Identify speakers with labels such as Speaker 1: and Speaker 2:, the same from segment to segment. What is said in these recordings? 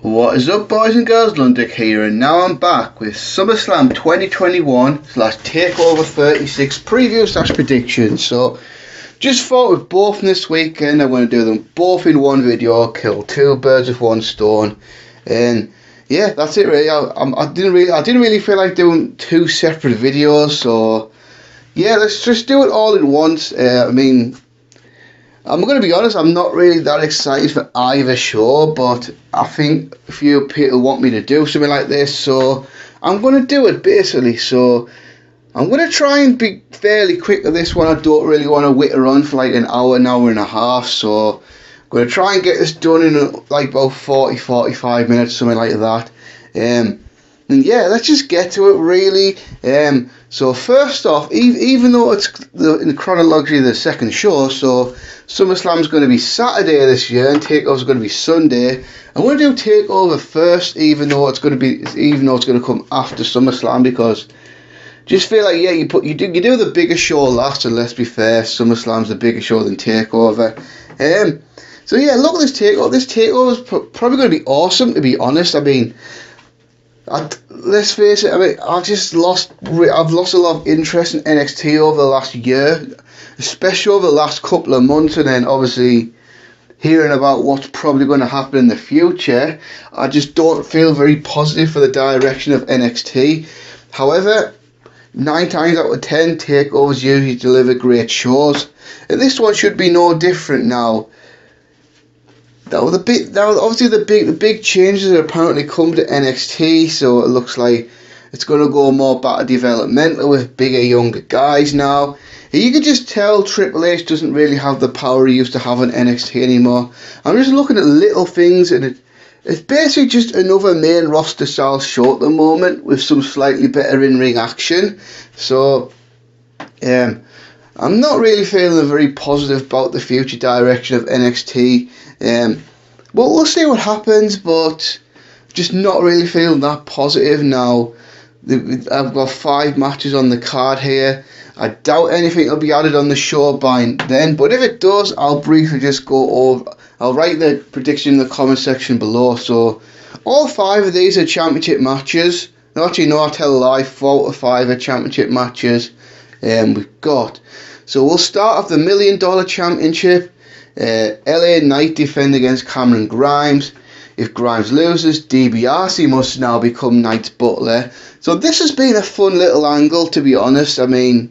Speaker 1: What is up, boys and girls? Lundick here, and now I'm back with Summerslam 2021 / Takeover 36 preview / predictions. So, just thought with both this weekend, I'm going to do them both in one video, kill two birds with one stone, and yeah, that's it really. I didn't really feel like doing two separate videos, so yeah, let's just do it all at once. I'm going to be honest, I'm not really that excited for either show, but I think a few people want me to do something like this, so I'm going to do it basically. So I'm going to try and be fairly quick with this one. I don't really want to witter on for like an hour and a half, so I'm going to try and get this done in like about 40-45 minutes, something like that. And yeah, let's just get to it really. So first off, even though it's in chronology the second show, so SummerSlam's going to be Saturday this year and Takeover's going to be Sunday. I'm going to do Takeover first, even though it's going to come after SummerSlam, because just feel like you do the bigger show last, and let's be fair, SummerSlam's the bigger show than Takeover. So yeah, look at this Takeover. This Takeover is probably going to be awesome, to be honest. I mean, let's face it, I've lost a lot of interest in NXT over the last year, especially over the last couple of months, and then obviously hearing about what's probably going to happen in the future. I just don't feel very positive for the direction of NXT. However, 9 times out of 10, takeovers usually deliver great shows, and this one should be no different now. Obviously the big changes have apparently come to NXT, so it looks like it's going to go more back to developmental with bigger, younger guys now. You can just tell Triple H doesn't really have the power he used to have on NXT anymore. I'm just looking at little things, and it's basically just another main roster style show at the moment with some slightly better in-ring action. So, I'm not really feeling very positive about the future direction of NXT. But we'll see what happens, but just not really feeling that positive now. I've got 5 matches on the card here. I doubt anything will be added on the show by then, but if it does, I'll briefly just go over. I'll write the prediction in the comment section below. So all 5 of these are championship matches. No, actually, no, I'll tell a lie. 4 out of 5 are championship matches. We've got. So we'll start off the $1 Million Championship. LA Knight defend against Cameron Grimes. If Grimes loses, DiBiase must now become Knight's butler. So this has been a fun little angle, to be honest. I think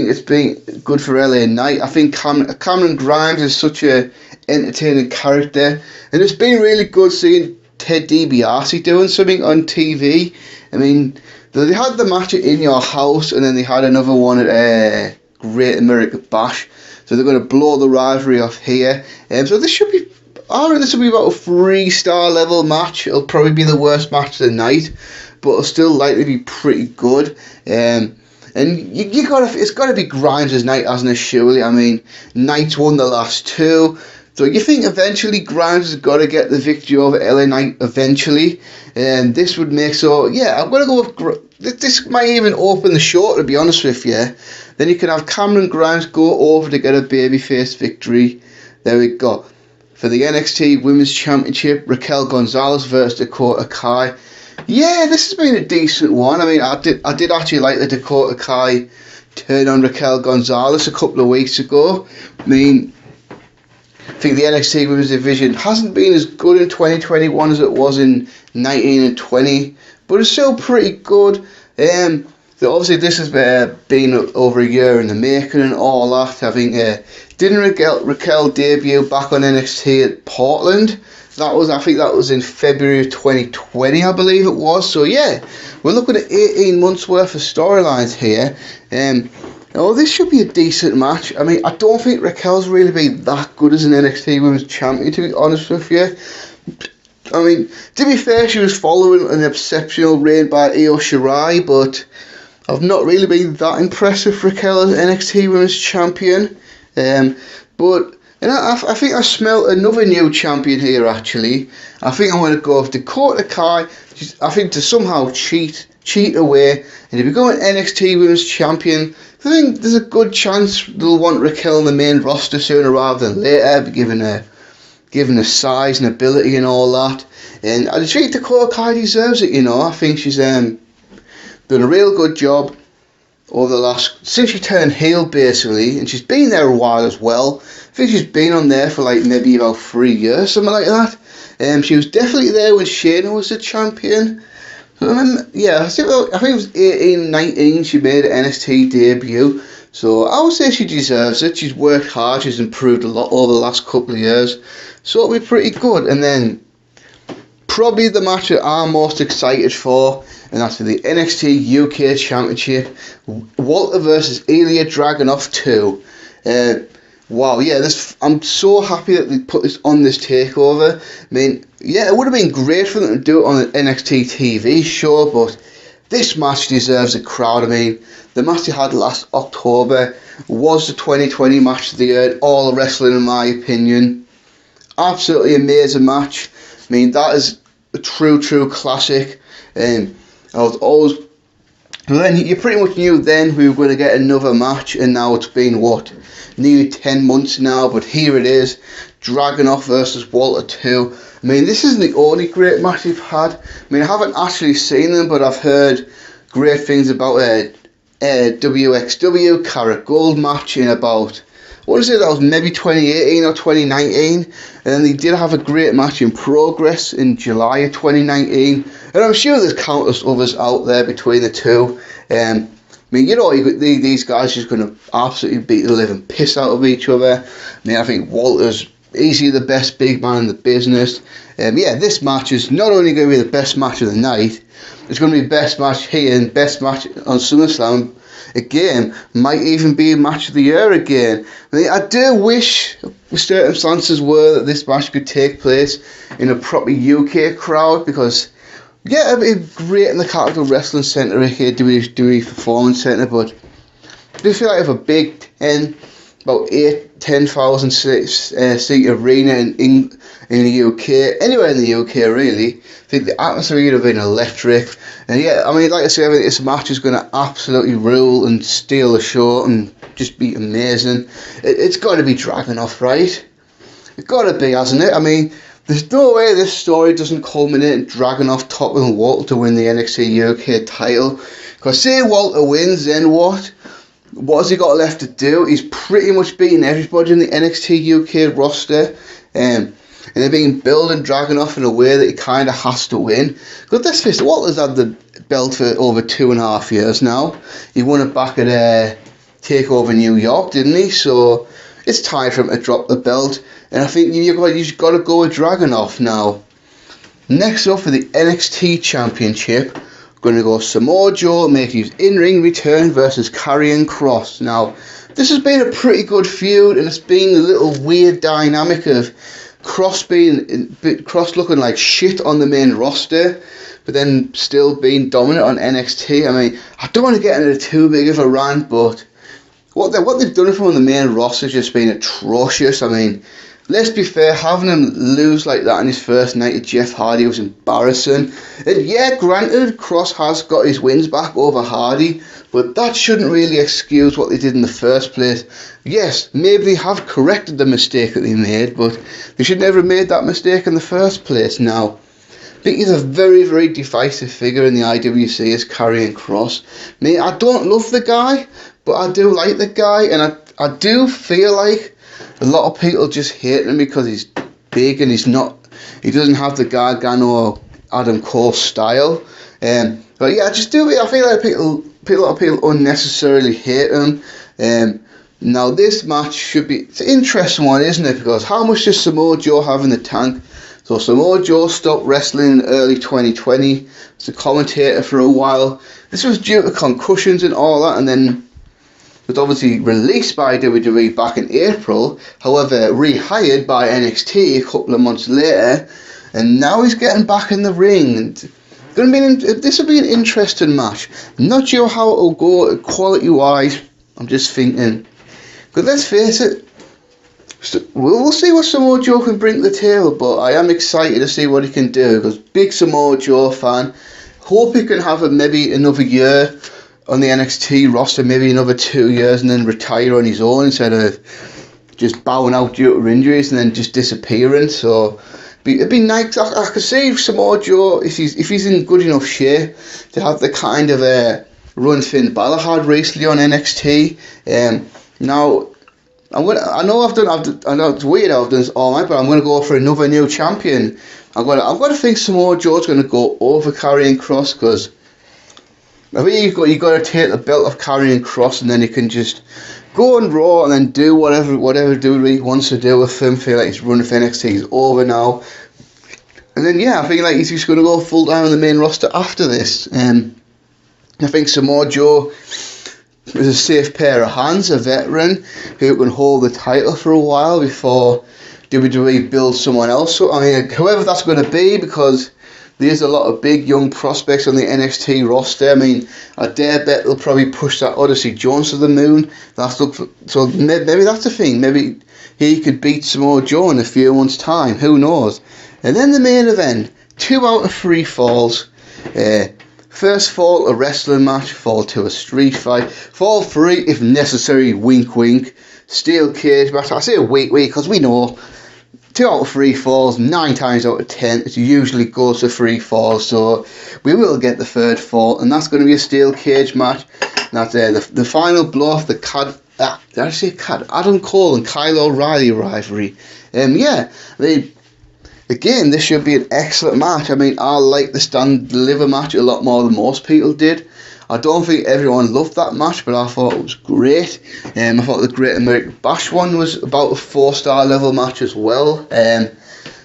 Speaker 1: it's been good for LA Knight. I think Cameron Grimes is such a entertaining character, and it's been really good seeing Ted DiBiase doing something on TV. They had the match at In Your House, and then they had another one at Great America Bash. So they're going to blow the rivalry off here. So this should be, I reckon this will be about a 3-star level match. It'll probably be the worst match of the night, but it'll still likely be pretty good. And it's got to be Grimes' night, hasn't it? Surely. Knight's won the last 2. So you think eventually Grimes has got to get the victory over LA Knight eventually, and this would make so. Yeah, I'm gonna go with this. Might even open the show, to be honest with you. Then you can have Cameron Grimes go over to get a babyface victory. There we go. For the NXT Women's Championship, Raquel Gonzalez versus Dakota Kai. Yeah, this has been a decent one. I did actually like the Dakota Kai turn on Raquel Gonzalez a couple of weeks ago. I think the NXT Women's Division hasn't been as good in 2021 as it was in 19 and 20, but it's still pretty good. So obviously this has been over a year in the making and all that. Didn't Raquel debut back on NXT at Portland? I think that was in February of 2020, I believe it was. So yeah, we're looking at 18 months worth of storylines here. This should be a decent match. I don't think Raquel's really been that good as an NXT Women's Champion, to be honest with you. To be fair, she was following an exceptional reign by Io Shirai, but I've not really been that impressed with Raquel as NXT Women's Champion. I think I smell another new champion here, actually. I think I'm going to go with Dakota Kai. I think to somehow cheat away and to become an NXT Women's Champion. I think there's a good chance they'll want Raquel in the main roster sooner rather than later, given her size and ability and all that. And I think Dakota Kai deserves it, I think she's done a real good job over the since she turned heel basically, and she's been there a while as well. I think she's been on there for like maybe about 3 years, something like that. She was definitely there when Shayna was the champion. I think it was 18, 19 she made an NXT debut. So I would say she deserves it. She's worked hard, she's improved a lot over the last couple of years. So it'll be pretty good. And then probably the match that I'm most excited for, and that's for the NXT UK Championship, Walter versus Ilya Dragunov 2. Wow, yeah, I'm so happy that they put this on this takeover. I mean, yeah, it would have been great for them to do it on an NXT TV show, but this match deserves a crowd. I mean, the match they had last October was the 2020 match of the year, all the wrestling in my opinion. Absolutely amazing match. I mean, that is a true classic. I was always... Then you pretty much knew then we were going to get another match, and now it's been, nearly 10 months now, but here it is, Dragunov versus Walter 2. I mean, this isn't the only great match they've had. I mean, I haven't actually seen them, but I've heard great things about WXW Carat Gold match in about, that was maybe 2018 or 2019, and then they did have a great match in Progress in July of 2019, and I'm sure there's countless others out there between the two. I mean, these guys are just going to absolutely beat the living piss out of each other. I mean, I think Walter's easily the best big man in the business. This match is not only going to be the best match of the night, it's going to be best match here and best match on SummerSlam again. Might even be a match of the year again. I mean, I do wish the circumstances were that this match could take place in a proper UK crowd, because it'd be great in the Capital Wrestling Centre here, WWE Performance Centre, but I do feel like if a big about 10,000 seat arena in the UK, anywhere in the UK really, I think the atmosphere would have been electric. And I mean, like I say, I think this match is going to absolutely rule and steal the show and just be amazing. It's got to be Dragunov, right? It's got to be, hasn't it? I mean, there's no way this story doesn't culminate in Dragunov toppling Walter to win the NXT UK title. Because say Walter wins, then what? What has he got left to do? He's pretty much beaten everybody in the NXT UK roster. And they've been building Dragunov in a way that he kind of has to win. Because let's face it, Walter's had the belt for over 2.5 years now. He won it back at Takeover New York, didn't he? So it's time for him to drop the belt. And I think you've got to go with Dragunov now. Next up for the NXT Championship, we're going to go Samoa Joe making his in-ring return versus Karrion Kross. Now, this has been a pretty good feud, and it's been a little weird dynamic of Kross looking like shit on the main roster, but then still being dominant on NXT. I mean, I don't want to get into too big of a rant, but what they've done for him on the main roster has just been atrocious. I mean, let's be fair, having him lose like that in his first night to Jeff Hardy was embarrassing. And granted, Kross has got his wins back over Hardy, but that shouldn't really excuse what they did in the first place. Yes, maybe they have corrected the mistake that they made, but they should never have made that mistake in the first place. Now, I think he's a very, very divisive figure in the IWC as Karrion Kross. I mean, I don't love the guy, but I do like the guy, and I do feel like a lot of people just hate him because he's big and he doesn't have the Gargano or Adam Cole style. But yeah, I feel like a lot of people unnecessarily hate him. Now this match it's an interesting one, isn't it? Because how much does Samoa Joe have in the tank? So Samoa Joe stopped wrestling in early 2020. Was a commentator for a while. This was due to concussions and all that, and then was obviously released by WWE back in April, however rehired by NXT a couple of months later, and now he's getting back in the ring. And this will be an interesting match. I'm not sure how it'll go quality wise. I'm just thinking, because let's face it, we'll see what Samoa Joe can bring to the table, but I am excited to see what he can do, because big Samoa Joe fan. Hope he can have maybe another year on the NXT roster, maybe another 2 years, and then retire on his own instead of just bowing out due to injuries and then just disappearing. So it'd be nice. I could see Samoa Joe if he's in good enough shape to have the kind of run Finn Balor had recently on NXT. Now I know it's weird I've done this all night, but I'm gonna go for another new champion. I've got to think Samoa Joe's gonna go over Karrion Kross, because I think you got to take the belt of Karrion Kross, and then you can just go on Raw and then do whatever WWE wants to do with him. Feel like his run of NXT is over now, and then I think like he's just going to go full time on the main roster after this. I think Samoa Joe is a safe pair of hands, a veteran who can hold the title for a while before WWE builds someone else. So I mean, whoever that's going to be, because there's a lot of big young prospects on the NXT roster. I mean, I dare bet they'll probably push that Odyssey Jones to the moon. So maybe that's the thing. Maybe he could beat Samoa Joe in a few months' time. Who knows? And then the main event, 2 out of 3 falls. First fall, a wrestling match. Fall 2, a street fight. Fall 3, if necessary, wink wink, steel cage match. I say wink wink because we know 2 out of 3 falls, 9 times out of 10, it usually goes to 3 falls, so we will get the 3rd fall, and that's going to be a steel cage match. That's the final blow off the Adam Cole and Kyle O'Reilly rivalry. Again, this should be an excellent match. I mean, I like the stand deliver match a lot more than most people did. I don't think everyone loved that match, but I thought it was great. I thought the Great American Bash one was about a 4-star level match as well. And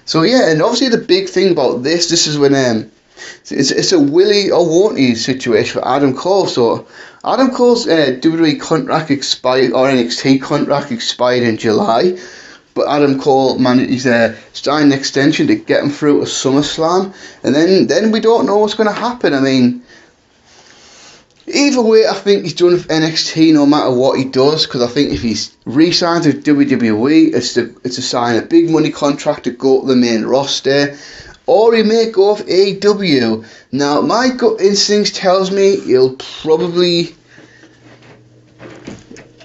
Speaker 1: obviously the big thing about this is when it's a Willie or won't he situation for Adam Cole. So Adam Cole's WWE contract expired, or NXT contract expired in July, but Adam Cole managed to sign an extension to get him through to SummerSlam, and then we don't know what's going to happen. I mean, either way, I think he's done with NXT no matter what he does, because I think if he's re-signed with WWE, it's to sign a big money contract to go to the main roster, or he may go with AEW. Now, my gut instinct tells me he'll probably...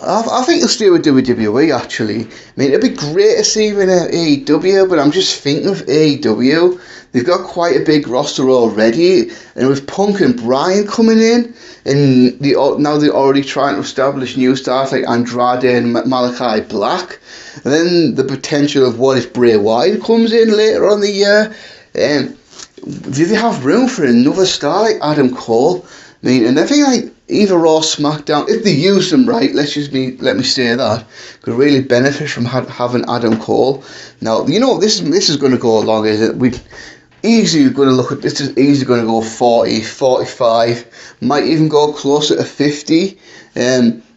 Speaker 1: I think he'll stay with WWE, actually. I mean, it'd be great to see him in AEW, but I'm just thinking of AEW, they've got quite a big roster already, and with Punk and Bryan coming in, and now they're already trying to establish new stars like Andrade and Malachi Black, and then the potential of what if Bray Wyatt comes in later on the year, do they have room for another star like Adam Cole? I mean, and I think like either Raw, SmackDown, if they use them right, let me say that, could really benefit from having Adam Cole. Now, this is going to go along, is it? This is easily going to go 40, 45, might even go closer to 50.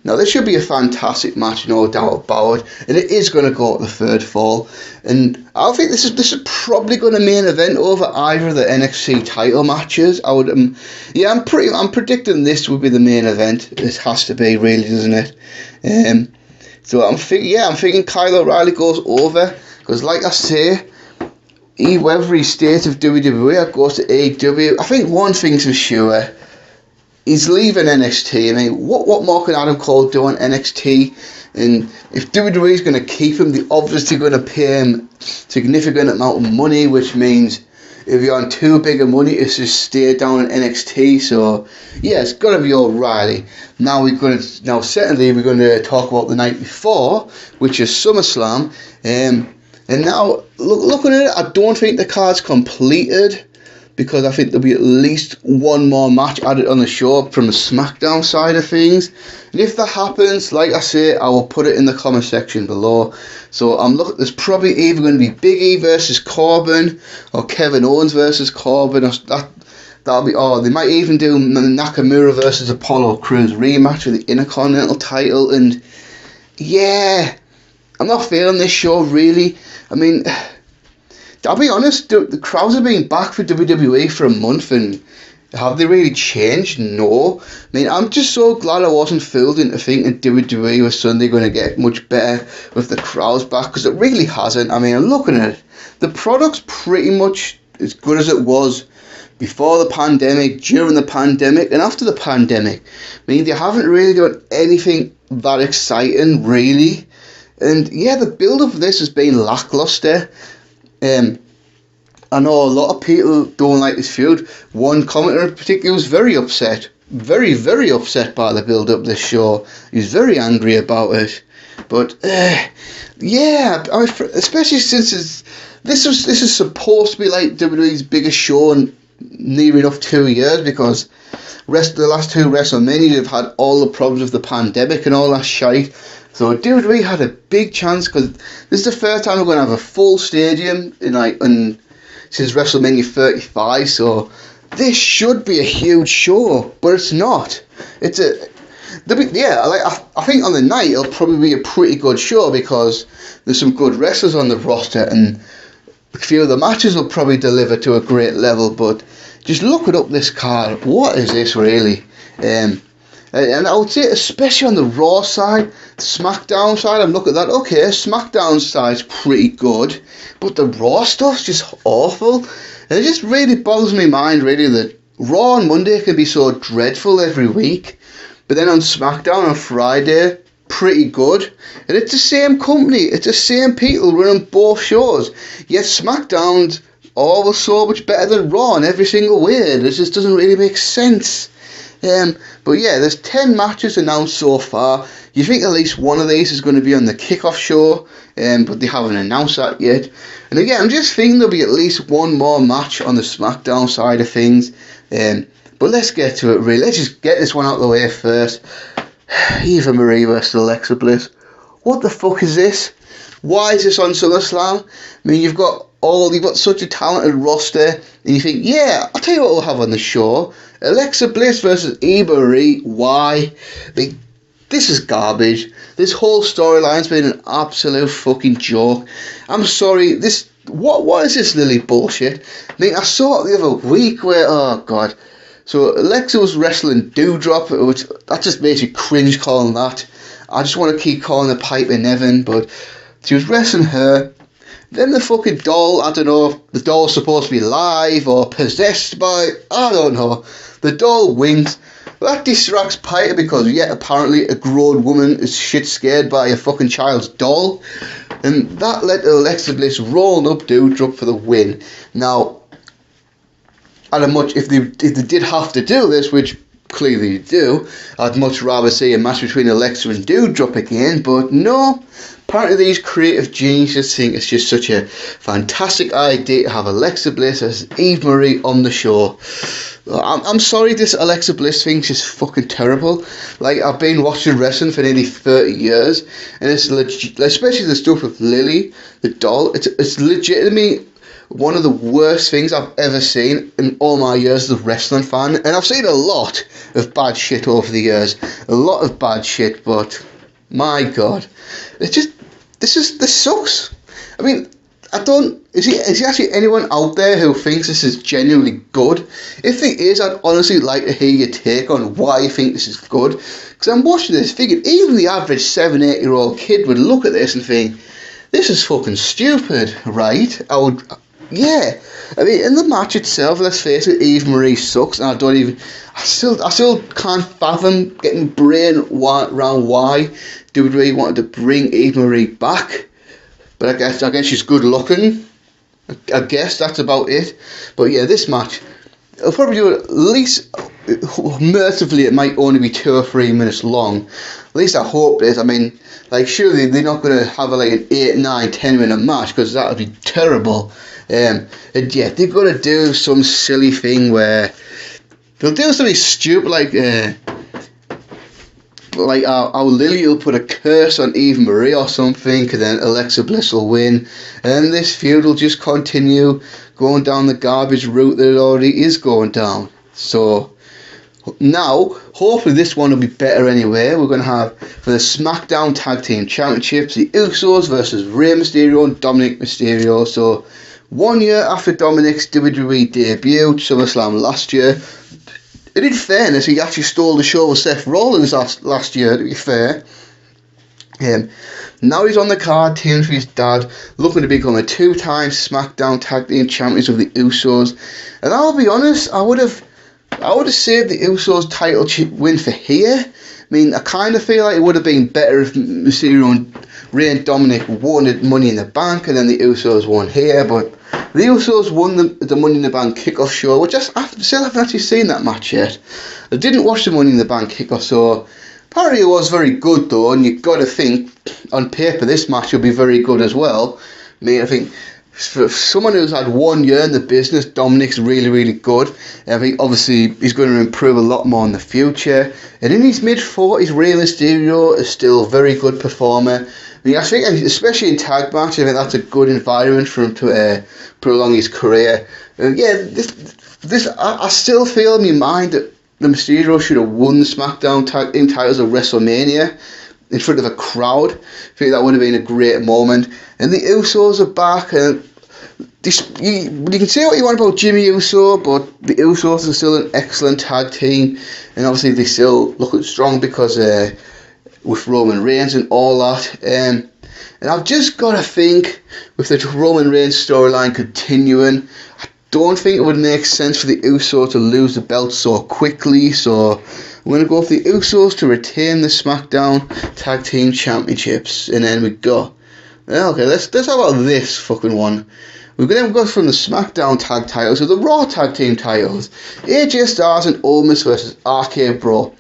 Speaker 1: Now, this should be a fantastic match, no doubt about it, and it is going to go at the 3rd fall. And I think this is probably going to main event over either of the NXT title matches. I'm predicting this will be the main event. It has to be, really, doesn't it? So I'm thinking Kyle O'Reilly goes over, because like I say, whether he stays with WWE or goes to AEW, I think one thing's for sure. He's leaving NXT. I mean, what more can Adam Cole do on NXT? And if WWE is going to keep him, they're obviously going to pay him significant amount of money, which means if you're on too big of money, it's just stay down in NXT. So yeah, it's got to be O'Reilly. Secondly, we're going to talk about the night before, which is SummerSlam. And now looking at it, I don't think the card's completed, because I think there'll be at least one more match added on the show from the Smackdown side of things. And if that happens, like I say, I will put it in the comment section below. So there's probably either going to be Big E versus Corbin, or Kevin Owens versus Corbin, or they might even do Nakamura versus Apollo Crews rematch for the Intercontinental title. And yeah, I'm not feeling this show, really. I mean, I'll be honest, the crowds have been back for WWE for a month, and have they really changed? No. I mean, I'm just so glad I wasn't fooled into thinking WWE was suddenly going to get much better with the crowds back, because it really hasn't. I mean, I'm looking at it, the product's pretty much as good as it was before the pandemic, during the pandemic, and after the pandemic. I mean, they haven't really done anything that exciting, really. And yeah, the build of this has been lackluster. I know a lot of people don't like this feud. One commentator in particular was very upset. Very, very upset by the build-up this show. He was very angry about it. But, yeah, especially since this is supposed to be like WWE's biggest show in near enough 2 years, because the last two WrestleManias have had all the problems of the pandemic and all that shite. So WWE had a big chance, because this is the first time we're going to have a full stadium since WrestleMania 35. So this should be a huge show, but it's not. I think on the night it'll probably be a pretty good show, because there's some good wrestlers on the roster, and a few of the matches will probably deliver to a great level. But just looking up this card, what is this really? And I would say, especially on the Raw side, SmackDown side, I'm looking at that. Okay, SmackDown side's pretty good, but the Raw stuff's just awful. And it just really boggles my mind, really, that Raw on Monday can be so dreadful every week, but then on SmackDown on Friday, pretty good. And it's the same company, it's the same people running both shows, yet SmackDown's always so much better than Raw in every single way. It just doesn't really make sense. But yeah, there's 10 matches announced so far. You think at least one of these is going to be on the kickoff show, but they haven't announced that yet. And again, I'm just thinking there'll be at least one more match on the SmackDown side of things. But let's get to it, really. Let's just get this one out of the way first. Eva Marie versus Alexa Bliss. What the fuck is this? Why is this on SummerSlam? I mean, you've got such a talented roster, and you think, yeah, I'll tell you what we'll have on the show. Alexa Bliss versus Eva Marie. Why? I mean, this is garbage. This whole storyline's been an absolute fucking joke. I'm sorry, what is this Lily bullshit? I mean, I saw it the other week where, oh god. So Alexa was wrestling Doudrop, which that just makes you cringe calling that. I just want to keep calling her Piper Niven, but she was wrestling her. Then the fucking doll, I don't know if the doll's supposed to be live or possessed by, I don't know. The doll winks. That distracts Piper, because yet apparently a grown woman is shit scared by a fucking child's doll. And that led to Alexa Bliss rolling up Doudrop for the win. Now, if they did have to do this, which clearly they do, I'd much rather see a match between Alexa and Doudrop again, but no. Apparently these creative geniuses think it's just such a fantastic idea to have Alexa Bliss as Eve Marie on the show. I'm sorry, this Alexa Bliss thing's just fucking terrible. Like, I've been watching wrestling for nearly 30 years, and it's legit, especially the stuff with Lily, the doll, it's legitimately one of the worst things I've ever seen in all my years as a wrestling fan. And I've seen a lot of bad shit over the years. A lot of bad shit, but my god. This sucks. I mean, is there actually anyone out there who thinks this is genuinely good? If there is, I'd honestly like to hear your take on why you think this is good. Because I'm watching this thinking, even the average 7-8-year-old kid would look at this and think, this is fucking stupid, right? Yeah. I mean, in the match itself, let's face it, Eve Marie sucks, and I still can't fathom getting brain around why WWE wanted to bring Eve Marie back. But I guess she's good looking. I guess that's about it. But yeah, this match, it'll probably do at least, mercifully, it might only be 2 or 3 minutes long. At least I hope it is. I mean, like, surely they're not going to have like an 8, 9, 10 minute match, because that would be terrible. And yeah, they're going to do some silly thing where they'll do something stupid like how Lily will put a curse on Eve Marie or something, and then Alexa Bliss will win, and this feud will just continue going down the garbage route that it already is going down. So now, hopefully this one will be better anyway. We're going to have, for the SmackDown Tag Team Championships, the Usos versus Rey Mysterio and Dominic Mysterio. So 1 year after Dominic's WWE debut, SummerSlam last year. And in fairness, he actually stole the show with Seth Rollins last year, to be fair. Now he's on the card, teaming with his dad, looking to become a 2-time SmackDown Tag Team Champions of the Usos. And I'll be honest, I would have saved the Usos title win for here. I mean, I kind of feel like it would have been better if Mysterio and Rey and Dominic won at Money in the Bank and then the Usos won here, but The Usos won the Money in the Bank kickoff show, which I still haven't actually seen that match yet. I didn't watch the Money in the Bank kickoff, so apparently it was very good though, and you've got to think, on paper, this match will be very good as well. I mean, I think for someone who's had 1 year in the business, Dominic's really, really good. I think obviously he's going to improve a lot more in the future. And in his mid-40s, Rey Mysterio is still a very good performer. I mean, I think, especially in tag matches, I think that's a good environment for him to prolong his career. I still feel in my mind that the Mysterio should have won the Smackdown tag team titles at WrestleMania in front of a crowd. I think that would have been a great moment. And the Usos are back, and you can say what you want about Jimmy Uso, but the Usos are still an excellent tag team, and obviously they still look strong because with Roman Reigns and all that. And I've just got to think, with the Roman Reigns storyline continuing, I don't think it would make sense for the Usos to lose the belt so quickly, so I'm going to go for the Usos to retain the SmackDown Tag Team Championships. And then we go. Okay, let's have about this fucking one. We're going to go from the SmackDown tag titles to the Raw tag team titles. AJ Styles and Omos versus RK Bro.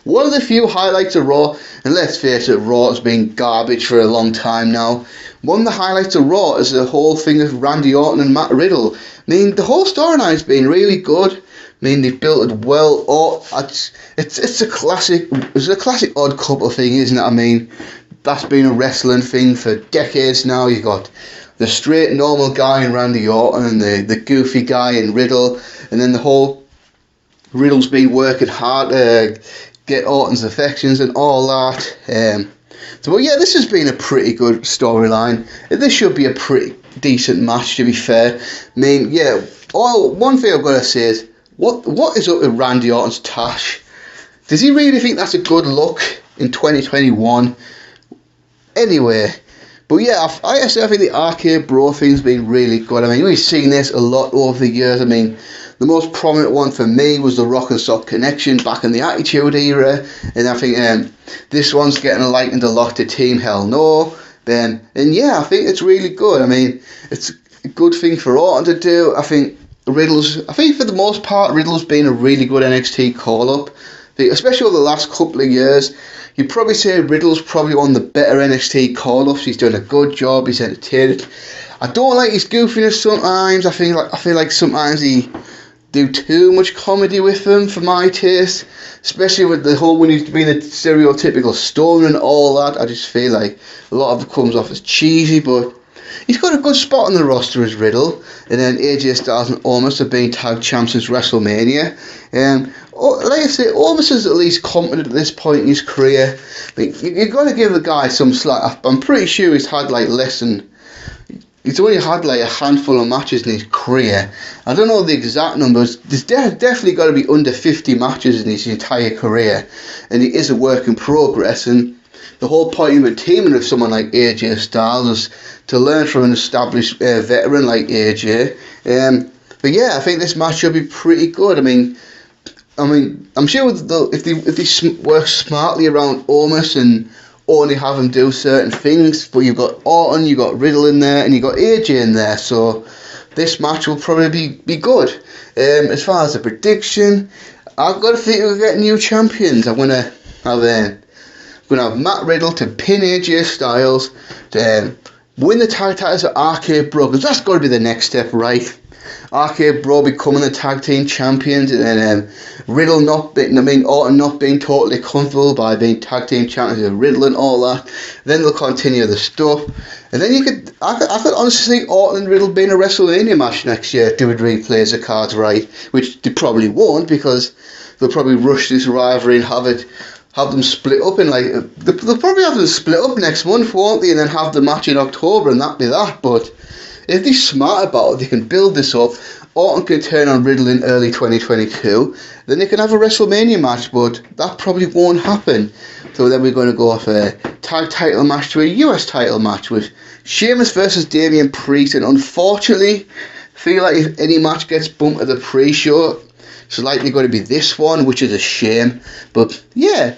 Speaker 1: One of the few highlights of Raw, and let's face it, Raw has been garbage for a long time now. One of the highlights of Raw is the whole thing of Randy Orton and Matt Riddle. I mean, the whole storyline's been really good. I mean, they've built it well. It's a classic odd couple thing, isn't it? I mean, that's been a wrestling thing for decades now. You've got the straight normal guy in Randy Orton and the goofy guy in Riddle, and then the whole Riddle's been working hard to get Orton's affections and all that. So yeah, this has been a pretty good storyline. This should be a pretty decent match, to be fair. I mean, yeah, one thing I've got to say is, what is up with Randy Orton's tash? Does he really think that's a good look in 2021? Anyway, but yeah, I think the RK Bro thing's been really good. I mean, we've seen this a lot over the years. I mean, the most prominent one for me was the Rock and Sock Connection back in the Attitude Era, and I think this one's getting likened a lot to Team Hell No. And yeah, I think it's really good. I mean, it's a good thing for Orton to do. I think for the most part, Riddle's been a really good NXT call-up, especially over the last couple of years. You'd probably say Riddle's probably one of the better NXT call-ups. He's done a good job. He's entertained. I don't like his goofiness sometimes. I feel like sometimes he do too much comedy with him for my taste, especially with the whole when he's being a stereotypical stoner and all that. I just feel like a lot of it comes off as cheesy, but he's got a good spot on the roster as Riddle. And then AJ Styles and Omos have been tag champs since WrestleMania. Like I say, Omos is at least competent at this point in his career. I mean, you've got to give the guy some slack. I'm pretty sure he's only had like a handful of matches in his career. I don't know the exact numbers. There's definitely got to be under 50 matches in his entire career, and he is a work in progress. And the whole point of teaming with someone like AJ Styles is to learn from an established veteran like AJ. But yeah, I think this match should be pretty good. I mean, I'm sure if they work smartly around Omos and only have him do certain things, but you've got Orton, you've got Riddle in there, and you've got AJ in there, so this match will probably be good. As far as the prediction, I've got to think we'll get new champions. I'm going to have Matt Riddle to pin AJ Styles, to win the tag titles at RK Bro, because that's got to be the next step, right? RK Bro becoming the tag team champions, and then Orton not being totally comfortable by being tag team champions with Riddle and all that. Then they'll continue the stuff, and then I could honestly see Orton and Riddle being a WrestleMania match next year if WWE plays the cards right, which they probably won't, because they'll probably rush this rivalry and have them split up in they'll probably have them split up next month, won't they, and then have the match in October, and that'll be that. But if they're smart about it, they can build this up. Orton can turn on Riddle in early 2022. Then they can have a WrestleMania match, but that probably won't happen. So then we're going to go off a tag title match to a US title match with Sheamus versus Damien Preach. And unfortunately, I feel like if any match gets bumped at the pre-show, it's likely going to be this one, which is a shame. But yeah,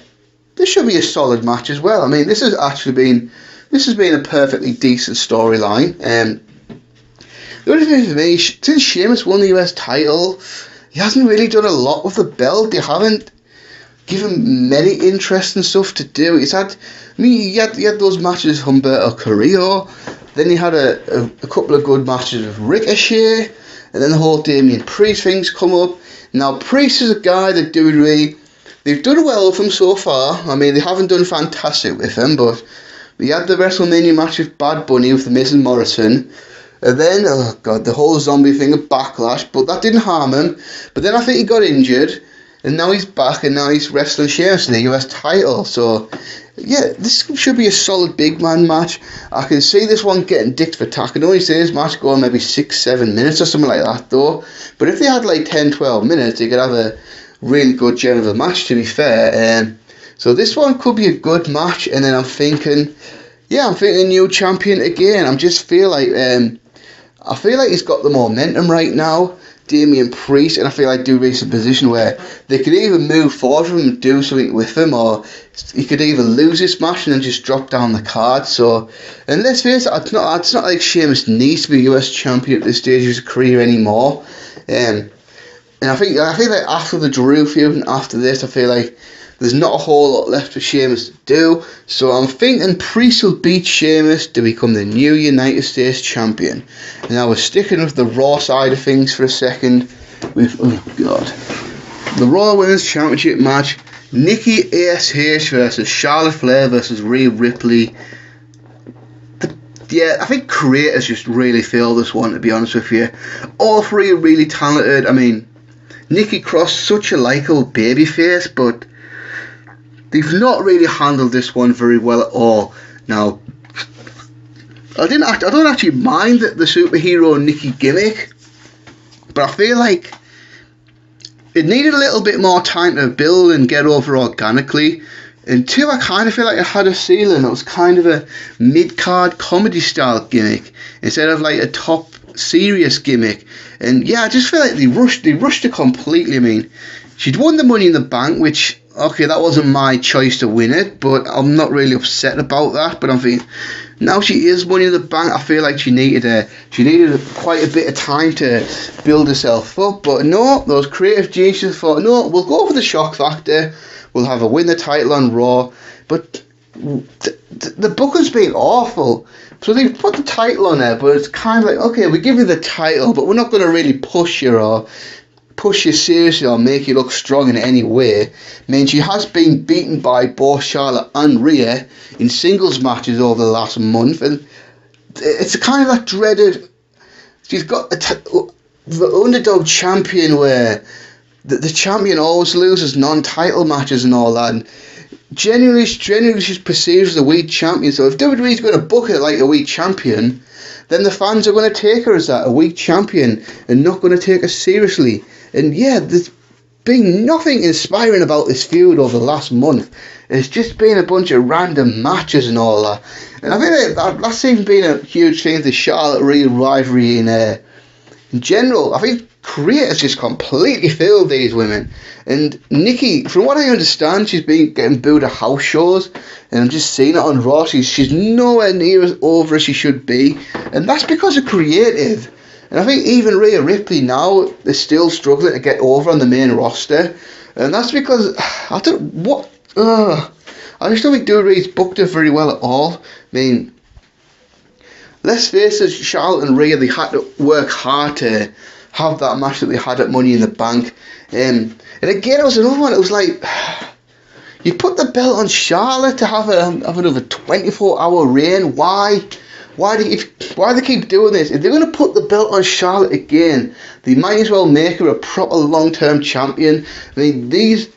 Speaker 1: this should be a solid match as well. I mean, this has been a perfectly decent storyline. The only thing for me, since Sheamus won the US title, he hasn't really done a lot with the belt. They haven't given many interesting stuff to do. He had those matches with Humberto Carrillo, then he had a couple of good matches with Ricochet, and then the whole Damien Preach thing's come up. Now, Preach is a guy that WWE, they've done well with him so far. I mean, they haven't done fantastic with him, but we had the WrestleMania match with Bad Bunny with The Miz and Morrison. And then, oh God, the whole zombie thing of Backlash, but that didn't harm him. But then I think he got injured, and now he's back, and now he's wrestling Sheamus in the US title. So, yeah, this should be a solid big man match. I can see this one getting dicked for tack. I know he says this match going maybe 6-7 minutes or something like that, though. But if they had like 10-12 minutes, they could have a really good general match, to be fair. So this one could be a good match, and then I'm thinking new champion again. I just feel like he's got the momentum right now, Damien Preach, and I feel like WWE's in a position where they could either move forward from him and do something with him, or he could either lose this match and then just drop down the card. So, and let's face it, it's not like Sheamus needs to be US champion at this stage of his career anymore. And I think like after the Drew feud and after this, I feel like there's not a whole lot left for Sheamus to do. So I'm thinking Priest will beat Sheamus to become the new United States champion. And now we're sticking with the Raw side of things for a second with, the Raw Women's Championship match. Nikki ASH versus Charlotte Flair versus Rhea Ripley. I think creators just really feel this one, to be honest with you. All three are really talented. I mean, Nikki Cross, such a likeable babyface, but they've not really handled this one very well at all. Now, I don't actually mind the superhero Nikki gimmick, but I feel like it needed a little bit more time to build and get over organically. And two, I kind of feel like it had a ceiling. It was kind of a mid-card comedy style gimmick instead of like a top serious gimmick. And yeah, I just feel like they rushed it completely. I mean, she'd won the Money in the Bank, which, okay, that wasn't my choice to win it, but I'm not really upset about that. But I'm thinking, now she is Money in the Bank, I feel like she needed quite a bit of time to build herself up. But no, those creative geniuses thought, no, we'll go for the shock factor. We'll have her win the title on Raw. But the booker's been awful. So they've put the title on her, but it's kind of like, okay, we give you the title, but we're not going to really push you or push you seriously or make you look strong in any way. I mean, she has been beaten by both Charlotte and Rhea in singles matches over the last month, and it's a kind of that dreaded, she's got the underdog champion where the champion always loses non-title matches and all that, and genuinely she's perceived as a weak champion. So if WWE's going to book her like a weak champion, then the fans are going to take her as that, a weak champion, and not going to take her seriously. And yeah, there's been nothing inspiring about this feud over the last month. It's just been a bunch of random matches and all that. And I think that's even been a huge thing, the Charlotte-Rhea rivalry in general. I think creators just completely failed these women. And Nikki, from what I understand, she's been getting booed at house shows, and I'm just seeing it on Raw. She's nowhere near as over as she should be, and that's because of creative. And I think even Rhea Ripley now is still struggling to get over on the main roster, and that's because I just don't think WWE's booked her very well at all. I mean, let's face it, Charlotte and Rhea, they had to work hard to have that match that they had at Money in the Bank. And again, it was another one. It was like, you put the belt on Charlotte to have another 24-hour reign. Why? Why do they keep doing this? If they're going to put the belt on Charlotte again, they might as well make her a proper long-term champion. I mean, these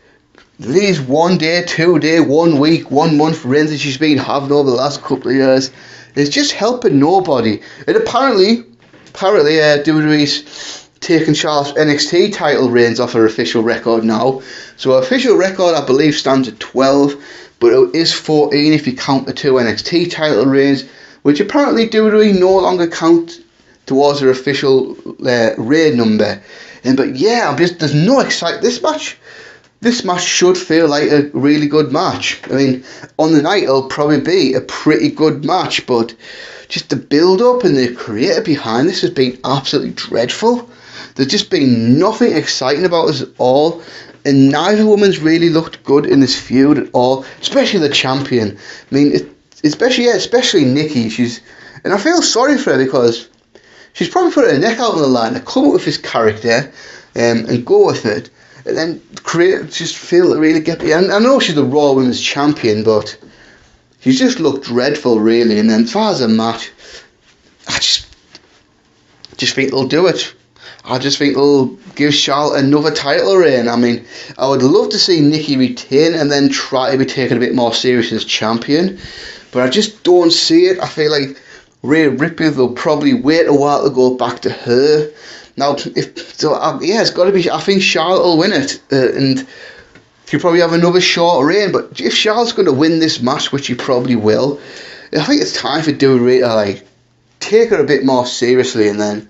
Speaker 1: 1 day, 2 day, 1 week, 1 month reigns that she's been having over the last couple of years is just helping nobody. And apparently WWE's taking Charlotte's NXT title reigns off her official record now. So her official record, I believe, stands at 12, but it is 14 if you count the 2 NXT title reigns, which apparently WWE no longer count towards her official reign number. But yeah, there's no excitement. This match, this match should feel like a really good match. I mean, on the night it'll probably be a pretty good match, but just the build-up and the creative behind this has been absolutely dreadful. There's just been nothing exciting about this at all, and neither woman's really looked good in this feud at all, especially the champion. I mean, especially Nikki. And I feel sorry for her because she's probably put her neck out on the line to come up with this character and go with it, and then just feel to really get behind. I know she's the Raw Women's Champion, but she's just looked dreadful, really. And then as far as the match, I just think they'll do it. I just think they'll give Charlotte another title reign. I mean, I would love to see Nikki retain and then try to be taken a bit more serious as champion, but I just don't see it. I feel like Rhea Ripley, they'll probably wait a while to go back to her. Now, it's got to be. I think Charlotte will win it, and she'll probably have another short reign. But if Charlotte's going to win this match, which she probably will, I think it's time for WWE to take her a bit more seriously, and then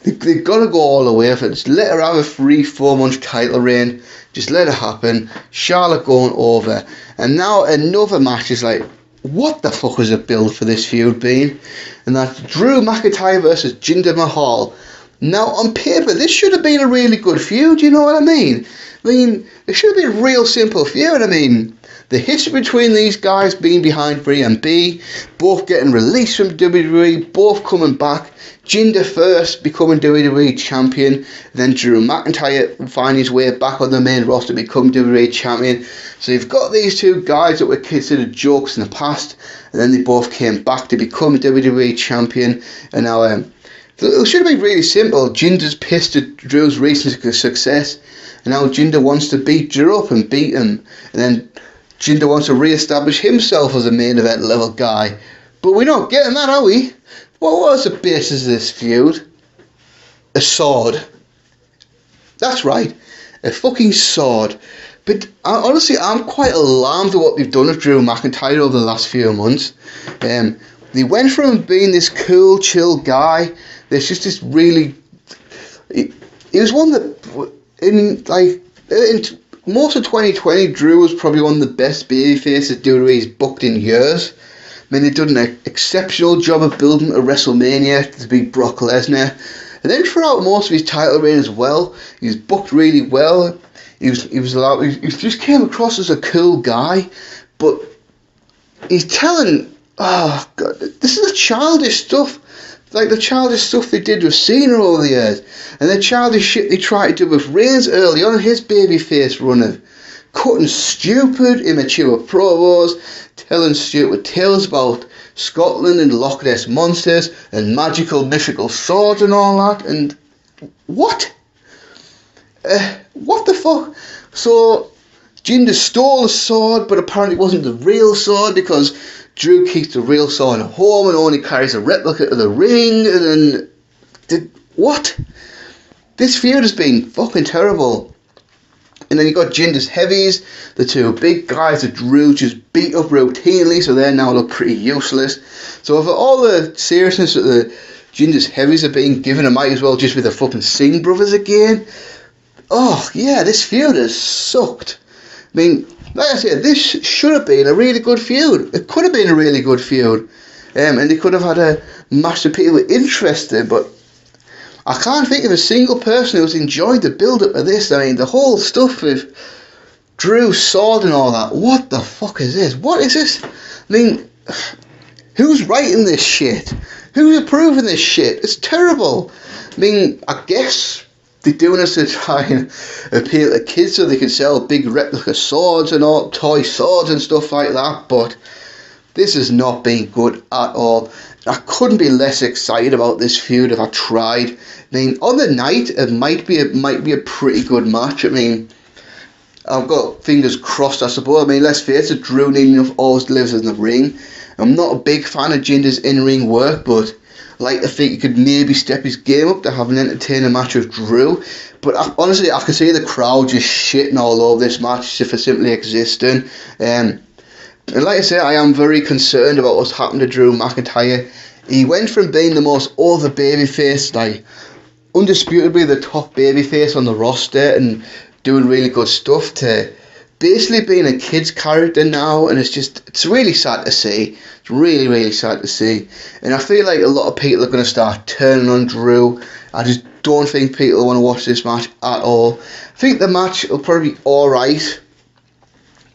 Speaker 1: they've got to go all the way for it. Just let her have a 3-4 month title reign. Just let it happen. Charlotte going over, and now another match is like, what the fuck was the build for this feud been? And that's Drew McIntyre versus Jinder Mahal. Now, on paper, this should have been a really good feud, you know what I mean? I mean, it should have been a real simple feud. I mean, the history between these guys being behind B&B, both getting released from WWE, both coming back, Jinder first becoming WWE champion, then Drew McIntyre finding his way back on the main roster to become WWE champion. So you've got these two guys that were considered jokes in the past, and then they both came back to become WWE champion, and now it should have been really simple. Jinder's pissed at Drew's recent success, and now Jinder wants to beat Drew up and beat him, and then Jinder wants to re-establish himself as a main event level guy. But we're not getting that, are we? What was the basis of this feud? A sword. That's right, a fucking sword. But honestly, I'm quite alarmed at what they've done with Drew McIntyre over the last few months. They went from being this cool, chill guy. There's just this really. He was one that in most of 2020, Drew was probably one of the best babyfaces WWE's booked in years. I mean, they've done an exceptional job of building a WrestleMania to beat Brock Lesnar. And then throughout most of his title reign as well, he was booked really well. He just came across as a cool guy. But he's telling, oh God, this is the childish stuff. Like the childish stuff they did with Cena over the years. And the childish shit they tried to do with Reigns early on in his babyface run of cutting stupid, immature promos, telling stupid tales about Scotland and Loch Ness monsters and magical, mythical swords and all that. And what? What the fuck? So Jinder stole a sword, but apparently it wasn't the real sword because Drew keeps the real sword at home and only carries a replica to the ring. And then, what? This feud has been fucking terrible. And then you got Jinder's heavies, the two big guys that Drew just beat up routinely, so they now look pretty useless. So for all the seriousness that the Jinder's heavies are being given, I might as well just be the fucking Singh brothers again. Oh yeah, this feud has sucked. I mean, like I said, this should have been a really good feud. It could have been a really good feud. And they could have had a match that people were interested, but I can't think of a single person who's enjoyed the build-up of this. I mean, the whole stuff with Drew's sword and all that. What the fuck is this? What is this? I mean, who's writing this shit? Who's approving this shit? It's terrible. I mean, I guess they're doing this to try and appeal to kids so they can sell big replica swords and all, toy swords and stuff like that, but this has not been good at all. I couldn't be less excited about this feud if I tried. I mean, on the night, it might be a pretty good match. I mean, I've got fingers crossed, I suppose. I mean, let's face it, Drew needing enough always lives in the ring. I'm not a big fan of Jinder's in-ring work, but I like to think he could maybe step his game up to have an entertaining match with Drew. But honestly, I can see the crowd just shitting all over this match for simply existing. And like I say, I am very concerned about what's happened to Drew McIntyre. He went from being the most over babyface, like undisputably the top babyface on the roster, and doing really good stuff to basically being a kid's character now, and it's really sad to see. It's really, really sad to see. And I feel like a lot of people are going to start turning on Drew. I just don't think people want to watch this match at all. I think the match will probably be alright.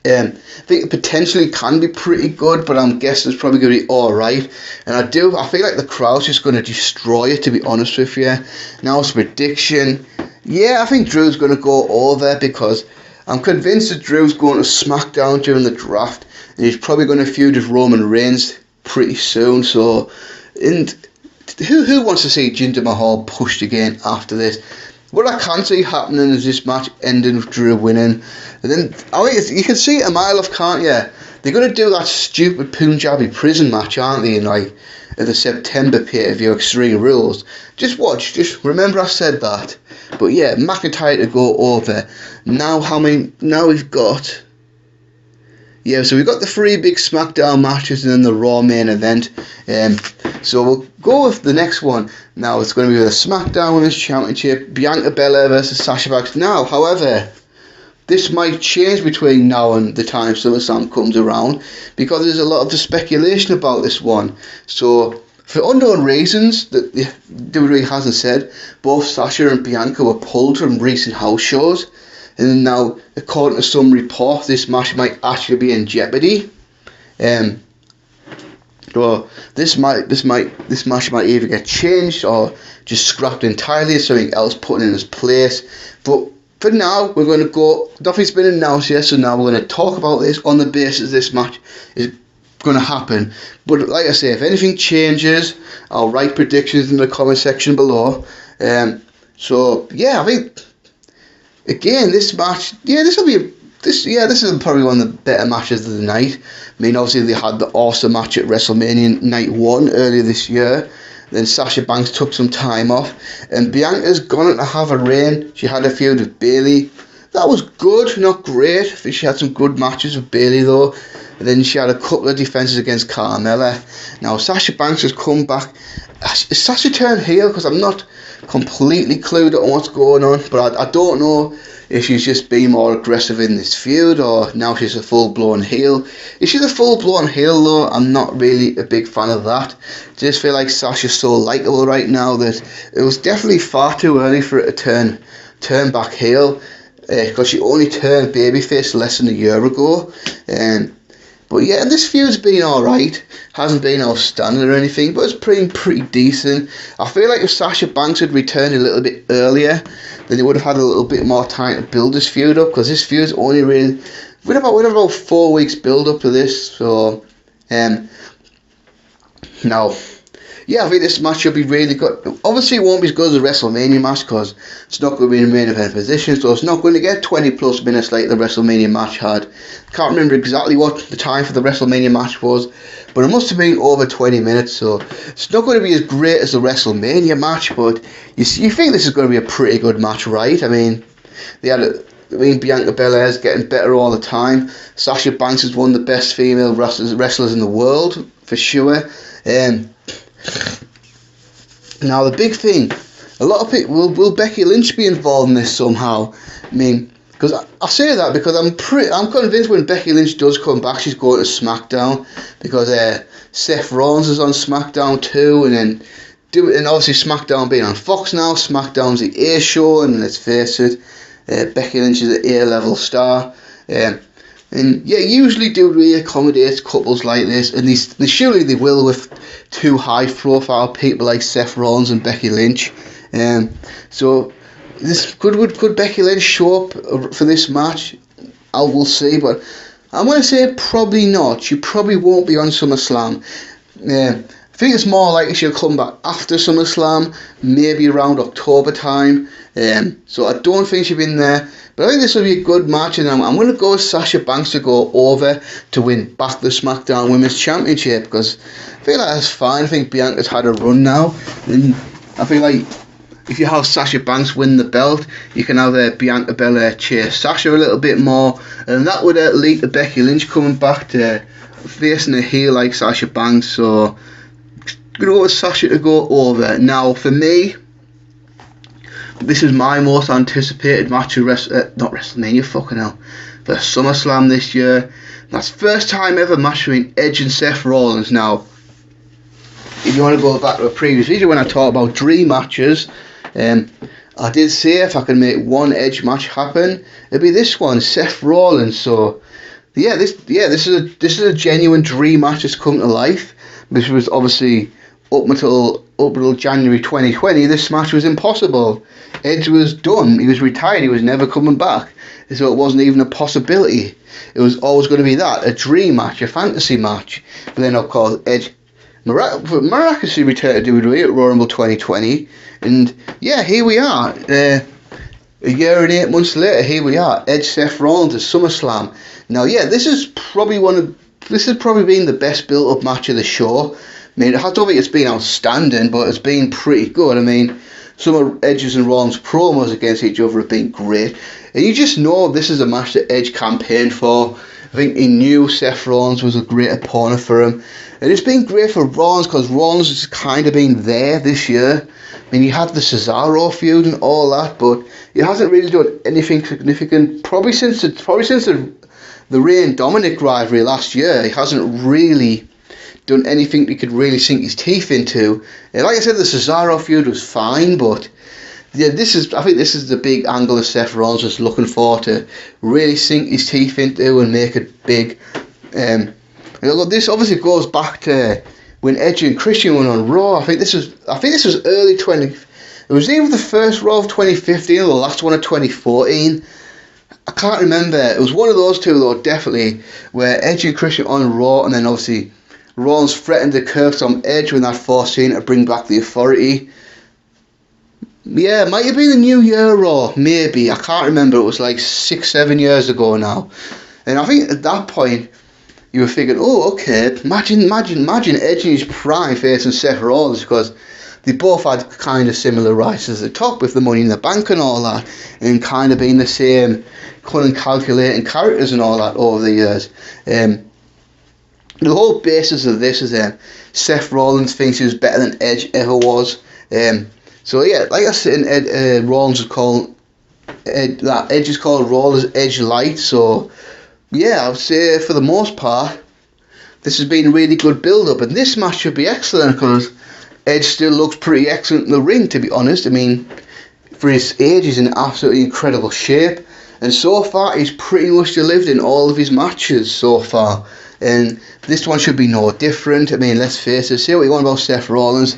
Speaker 1: I think it potentially can be pretty good, but I'm guessing it's probably going to be alright. And I feel like the crowd's just going to destroy it, to be honest with you. Now it's prediction. Yeah, I think Drew's going to go over, because I'm convinced that Drew's going to SmackDown during the draft, and he's probably going to feud with Roman Reigns pretty soon. So, and who wants to see Jinder Mahal pushed again after this? What I can see happening is this match ending with Drew winning, and then you can see it a mile off, can't you? They're going to do that stupid Punjabi prison match, aren't they? At the September pay-per-view Extreme Rules. Just watch. Just remember I said that. But yeah, McIntyre to go over. Now we've got. Yeah, so we've got the 3 big SmackDown matches and then the Raw main event. So we'll go with the next one. Now it's going to be the SmackDown Women's Championship, Bianca Belair versus Sasha Banks. Now, however, this might change between now and the time SummerSlam comes around, because there's a lot of speculation about this one. So, for unknown reasons that the WWE hasn't said, both Sasha and Bianca were pulled from recent house shows. And now, according to some reports, this match might actually be in jeopardy. Well, this match might either get changed or just scrapped entirely, something else put in its place. But for now, we're going to go. Nothing's been announced yet, so now we're going to talk about this on the basis this match is going to happen. But like I say, if anything changes, I'll write predictions in the comment section below. So yeah, I think again this match, this is probably one of the better matches of the night. I mean, obviously they had the awesome match at WrestleMania Night 1 earlier this year. Then Sasha Banks took some time off, and Bianca's gone on to have a reign. She had a feud with Bayley. That was good, not great. I think she had some good matches with Bayley though. And then she had a couple of defences against Carmella. Now Sasha Banks has come back. Is Sasha turned heel? Because I'm not completely clued on what's going on, but I don't know if she's just being more aggressive in this feud, or now she's a full-blown heel. If she's a full-blown heel though, I'm not really a big fan of that. I just feel like Sasha's so likeable right now that it was definitely far too early for it to turn back heel, because she only turned babyface less than a year ago. But yeah, this feud's been alright. Hasn't been outstanding or anything, but it's pretty decent. I feel like if Sasha Banks had returned a little bit earlier, then they would have had a little bit more time to build this feud up, because this feud's only really with about 4 weeks build up to this. So now, yeah, I think this match should be really good. Obviously it won't be as good as the WrestleMania match, because it's not going to be in the main event position, so it's not going to get 20 plus minutes like the WrestleMania match had. Can't remember exactly what the time for the WrestleMania match was, but it must have been over 20 minutes, so it's not going to be as great as the WrestleMania match, but you think this is going to be a pretty good match, right? I mean, Bianca Belair's getting better all the time. Sasha Banks is one of the best female wrestlers in the world, for sure. Now the big thing, a lot of people, will Becky Lynch be involved in this somehow? I mean, because I say that because I'm convinced when Becky Lynch does come back, she's going to SmackDown, because Seth Rollins is on SmackDown too, and obviously SmackDown being on Fox now, SmackDown's the A show, and let's face it, Becky Lynch is an A-level star. And yeah, usually WWE accommodates couples like this, and surely they will with two high-profile people like Seth Rollins and Becky Lynch. So this could Becky Lynch show up for this match? We'll see, but I'm going to say probably not. She probably won't be on SummerSlam. I think it's more likely she'll come back after SummerSlam, maybe around October time. So I don't think she'll be in there. But I think this will be a good match, and I'm going to go with Sasha Banks to go over to win back the SmackDown Women's Championship, because I feel like that's fine. I think Bianca's had a run now, and I feel like if you have Sasha Banks win the belt, you can have Bianca Belair chase Sasha a little bit more, and that would lead to Becky Lynch coming back to facing a heel like Sasha Banks. So I'm going to go with Sasha to go over. Now for me, this is my most anticipated match of not WrestleMania, fucking hell, but SummerSlam this year. That's first time ever match between Edge and Seth Rollins. Now, if you want to go back to a previous video when I talked about dream matches, I did say if I could make one Edge match happen, it'd be this one, Seth Rollins. So this is a genuine dream match that's come to life. This was obviously up until January 2020. This match was impossible. Edge was done. He was retired. He was never coming back. So it wasn't even a possibility. It was always going to be that, a dream match, a fantasy match. But then of course Edge miraculously returned to WWE at Royal Rumble 2020, and yeah, here we are. A year and 8 months later, here we are. Edge Seth Rollins at SummerSlam. Now, yeah, this has probably been the best built-up match of the show. I mean, I don't think it's been outstanding, but it's been pretty good. I mean, some of Edge's and Rollins' promos against each other have been great, and you just know this is a match that Edge campaigned for. I think he knew Seth Rollins was a great opponent for him. And it's been great for Rollins because Rollins has kind of been there this year. I mean, he had the Cesaro feud and all that, but he hasn't really done anything significant. Probably since the Rey and Dominic rivalry last year, he hasn't really done anything he could really sink his teeth into. And like I said, the Cesaro feud was fine, but yeah, I think this is the big angle that Seth Rollins was looking for, to really sink his teeth into and make it big. This obviously goes back to when Edge and Christian went on Raw. I think this was early 20. It was either the first Raw of 2015 or the last one of 2014. I can't remember. It was one of those two though, definitely, where Edge and Christian on Raw, and then obviously Rollins threatened to curse on Edge when that forced him to bring back the Authority. Yeah, it might have been the New Year Raw, maybe. I can't remember. It was like 6-7 years ago now. And I think at that point, you were thinking, oh, okay, imagine Edge in his prime facing Seth Rollins, because they both had kind of similar rises at the top with the Money in the Bank and all that, and kind of being the same cunning, calculating characters and all that over the years. The whole basis of this is Seth Rollins thinks he was better than Edge ever was. So yeah, like I said, Rollins is called Edge is called Rollins Edge Light. So yeah, I would say for the most part, this has been a really good build-up, and this match should be excellent because Edge still looks pretty excellent in the ring, to be honest. I mean, for his age, he's in absolutely incredible shape, and so far he's pretty much delivered in all of his matches so far. And this one should be no different. I mean, let's face it, say what you want about Seth Rollins,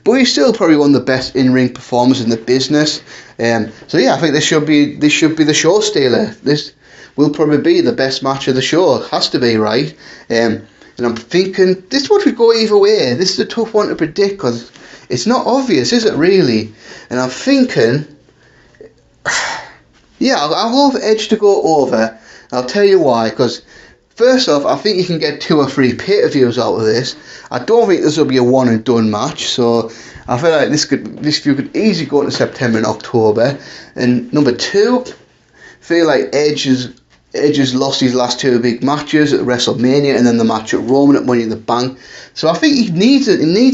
Speaker 1: but he's still probably one of the best in-ring performers in the business. So yeah, I think this should be the show stealer. This will probably be the best match of the show. It has to be, right? And I'm thinking this one could go either way. This is a tough one to predict because it's not obvious, is it really? And I'm thinking, yeah, I'll go for Edge to go over. I'll tell you why, because first off, I think you can get 2 or 3 pay-per-views out of this. I don't think this will be a one and done match, so I feel like this feud could easily go into September and October. And number 2, I feel like Edge has lost his last 2 big matches at WrestleMania and then the match at Roman at Money in the Bank. So I think he needs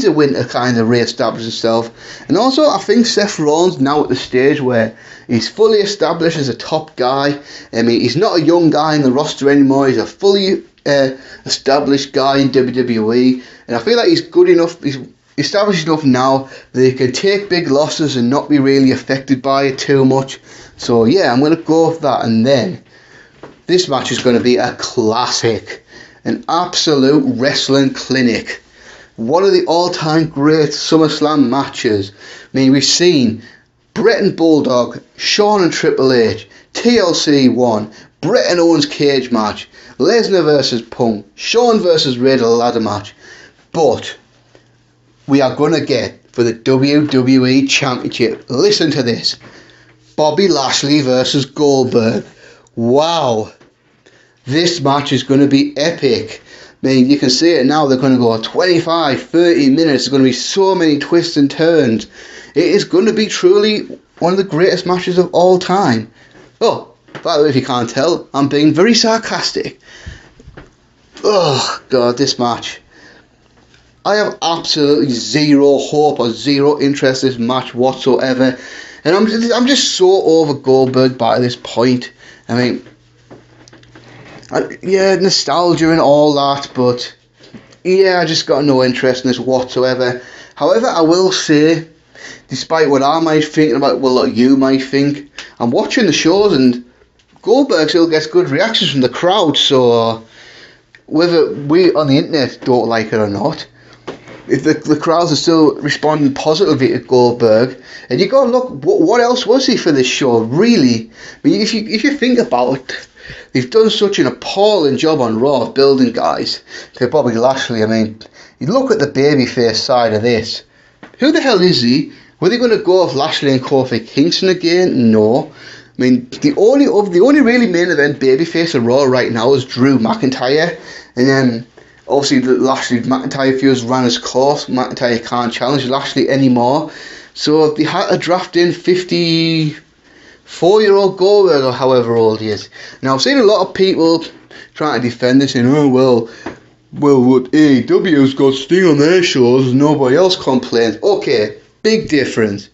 Speaker 1: a win to kind of re-establish himself. And also, I think Seth Rollins now at the stage where he's fully established as a top guy. I mean, he's not a young guy in the roster anymore. He's a fully established guy in WWE. And I feel like he's good enough, he's established enough now that he can take big losses and not be really affected by it too much. So yeah, I'm going to go with that. And then this match is going to be a classic. An absolute wrestling clinic. One of the all-time great SummerSlam matches. I mean, we've seen Bret and Bulldog, Shawn and Triple H, TLC 1, Bret and Owens cage match, Lesnar versus Punk, Shawn versus Riddle ladder match. But we are going to get, for the WWE Championship, listen to this, Bobby Lashley versus Goldberg. Wow. This match is going to be epic. I mean, you can see it now. They're going to go 25, 30 minutes. There's going to be so many twists and turns. It is going to be truly one of the greatest matches of all time. Oh, by the way, if you can't tell, I'm being very sarcastic. Oh, God, this match. I have absolutely zero hope or zero interest in this match whatsoever. And I'm just so over Goldberg by this point. I mean, yeah, nostalgia and all that, but yeah, I just got no interest in this whatsoever. However, I will say, despite what I might think about what you might think, I'm watching the shows and Goldberg still gets good reactions from the crowd, so whether we on the internet don't like it or not, if the crowds are still responding positively to Goldberg, and you gotta look, what else was he for this show, really? I mean, if you think about it, they've done such an appalling job on Raw of building guys to Bobby Lashley. I mean, you look at the babyface side of this. Who the hell is he? Were they going to go off Lashley and Kofi Kingston again? No. I mean, the only really main event babyface of Raw right now is Drew McIntyre, and then obviously the Lashley McIntyre feud ran its course. McIntyre can't challenge Lashley anymore, so they had to draft in 54-year-old Goldberg, or however old he is. Now I've seen a lot of people trying to defend this, saying, "Oh well, what AEW's got Sting on their shows, and nobody else complains." Okay, big difference.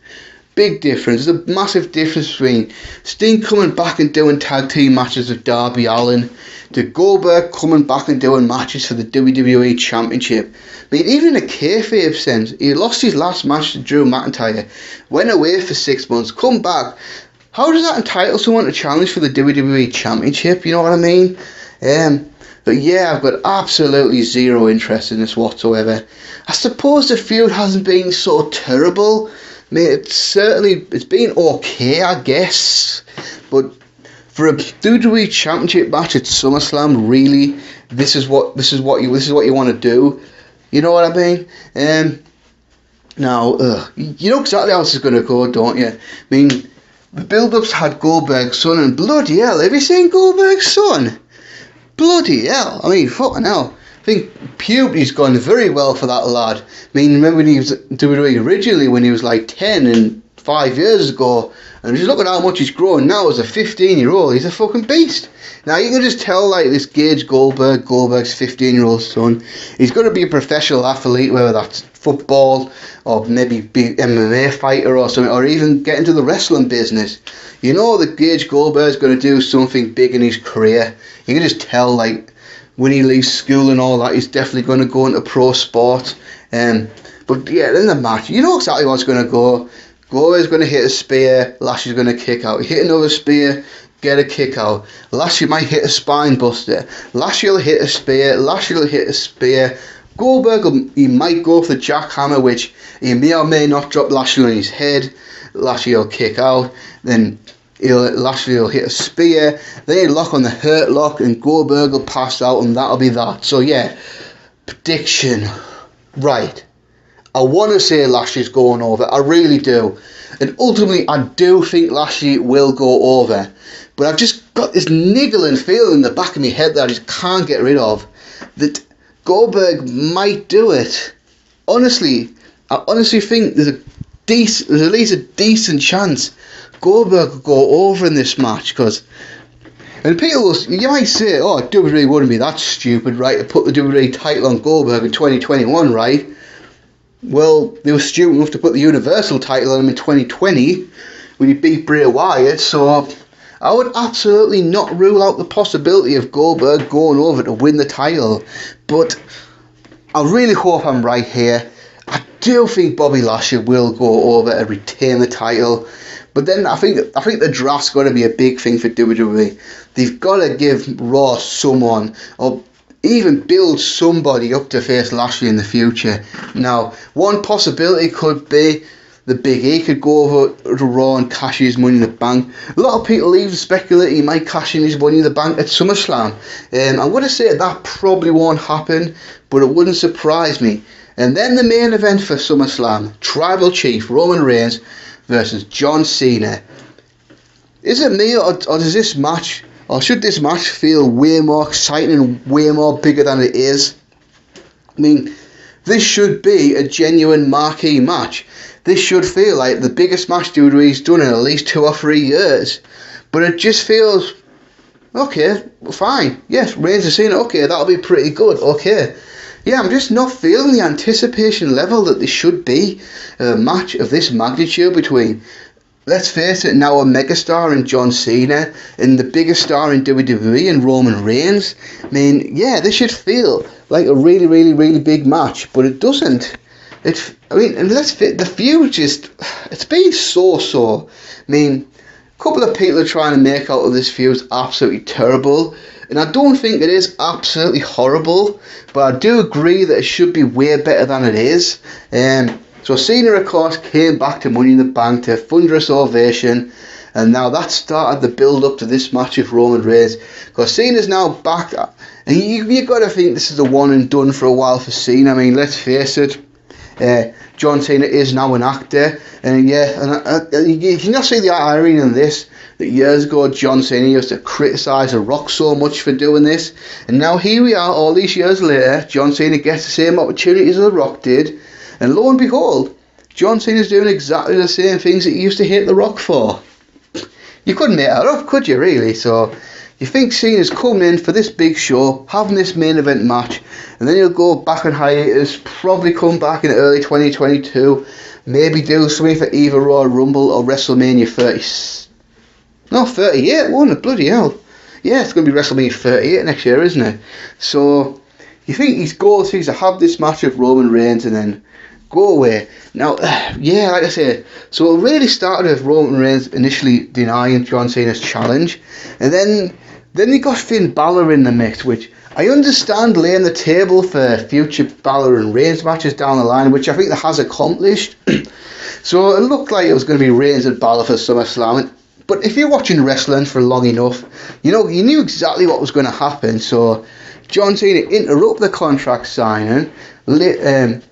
Speaker 1: There's a massive difference between Sting coming back and doing tag team matches with Darby Allin to Goldberg coming back and doing matches for the WWE Championship. I mean, even in a kayfabe sense, he lost his last match to Drew McIntyre, went away for 6 months, come back. How does that entitle someone to challenge for the WWE Championship? You know what I mean? But yeah, I've got absolutely zero interest in this whatsoever. I suppose the feud hasn't been so terrible. I mean, it's been okay, I guess. But for a WWE Championship match at SummerSlam, really, this is what you want to do. You know what I mean? Now, you know exactly how this is going to go, don't you? I mean, the build-ups had Goldberg's son, and bloody hell, have you seen Goldberg's son? Bloody hell, I mean, fucking hell. I think puberty's gone very well for that lad. I mean, remember when he was at WWE originally, when he was like 10 and 5 years ago, and just look at how much he's grown now as a 15-year-old. He's a fucking beast. Now you can just tell, like, this Gage Goldberg's 15-year-old son, he's going to be a professional athlete, whether that's football or maybe be MMA fighter or something, or even get into the wrestling business. You know that Gage Goldberg's going to do something big in his career. You can just tell, like, when he leaves school and all that, he's definitely going to go into pro sport. But yeah, in the match, you know exactly what's going to go. Goldberg's going to hit a spear, Lashley's going to kick out. Hit another spear, get a kick out. Lashley might hit a spine buster. Lashley will hit a spear, Lashley will hit a spear. Goldberg, he might go for the jackhammer, which he may or may not drop Lashley on his head. Lashley will kick out, then Lashley will hit a spear, then he'll lock on the hurt lock, and Goldberg will pass out, and that'll be that. So yeah, prediction. Right. I want to say Lashley's going over. I really do. And ultimately, I do think Lashley will go over. But I've just got this niggling feeling in the back of my head that I just can't get rid of, that Goldberg might do it. Honestly, I honestly think there's at least a decent chance Goldberg will go over in this match, because, and people, you might say, oh, WWE wouldn't be that stupid, right, to put the WWE title on Goldberg in 2021, right? Well, they were stupid enough to put the Universal title on him in 2020 when he beat Bray Wyatt, so I would absolutely not rule out the possibility of Goldberg going over to win the title. But I really hope I'm right here. I do think Bobby Lashley will go over and retain the title. But then I think the draft's got to be a big thing for WWE. They've got to give Raw someone, or even build somebody up to face Lashley in the future. Now, one possibility could be the Big E could go over to Raw and cash his Money in the Bank. A lot of people even speculate he might cash in his Money in the Bank at SummerSlam. I'm going to say that probably won't happen, but it wouldn't surprise me. And then the main event for SummerSlam, Tribal Chief Roman Reigns versus John Cena. Is it me, or does this match, or should this match feel way more exciting and way more bigger than it is? I mean, this should be a genuine marquee match. This should feel like the biggest match WWE's done in at least 2 or 3 years. But it just feels, okay, fine. Yes, Reigns and Cena, okay, that'll be pretty good, okay. Yeah, I'm just not feeling the anticipation level that this should be a match of this magnitude between let's face it, now a megastar in John Cena and the biggest star in WWE and Roman Reigns. I mean, yeah, this should feel like a really, really, really big match, but it doesn't. And the feud it's been so. I mean, a couple of people are trying to make out of this feud absolutely terrible, and I don't think it is absolutely horrible, but I do agree that it should be way better than it is. So Cena, of course, came back to Money in the Bank to thunderous ovation, and now that started the build up to this match with Roman Reigns, because Cena's now back, and you got to think this is a one and done for a while for Cena. I mean, let's face it. John Cena is now an actor, and you can not see the irony in this, that years ago John Cena used to criticise The Rock so much for doing this, and now here we are all these years later, John Cena gets the same opportunities as The Rock did, and lo and behold, John Cena's doing exactly the same things that he used to hate The Rock for. You couldn't make that up, could you, really? So you think Cena's coming in for this big show, having this main event match, and then he'll go back on hiatus, probably come back in early 2022, maybe do something for either Royal Rumble or WrestleMania 38, won't it? Bloody hell. Yeah, it's going to be WrestleMania 38 next year, isn't it? So you think his goal is to have this match with Roman Reigns and then go away. Now, yeah, like I said, so it really started with Roman Reigns initially denying John Cena's challenge, and then he got Finn Balor in the mix, which I understand laying the table for future Balor and Reigns matches down the line, which I think that has accomplished. So it looked like it was going to be Reigns and Balor for SummerSlam. But if you're watching wrestling for long enough, you knew exactly what was going to happen. So John Cena interrupted the contract signing, then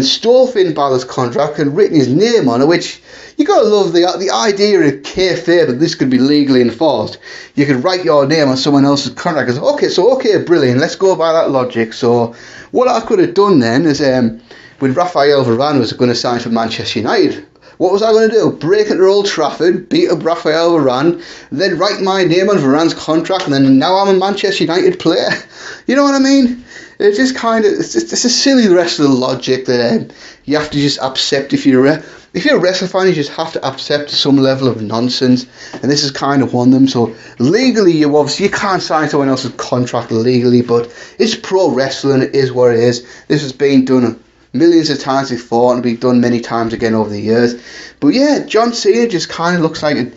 Speaker 1: stole Finn Balor's contract and written his name on it, which you gotta love the idea of kayfabe that this could be legally enforced. You could write your name on someone else's contract. Okay, brilliant. Let's go by that logic. So what I could have done then is when Rafael Varane was going to sign for Manchester United, what was I going to do? Break into Old Trafford, beat up Rafael Varane, then write my name on Varane's contract, and then now I'm a Manchester United player. You know what I mean? It's just it's a silly rest of the logic that you have to just accept if you're a wrestling fan. You just have to accept some level of nonsense, and this is kind of one of them. So legally, you can't sign someone else's contract legally, but it's pro wrestling. It is what it is. This has been done millions of times before and been done many times again over the years. But yeah, John Cena just kind of looks like it.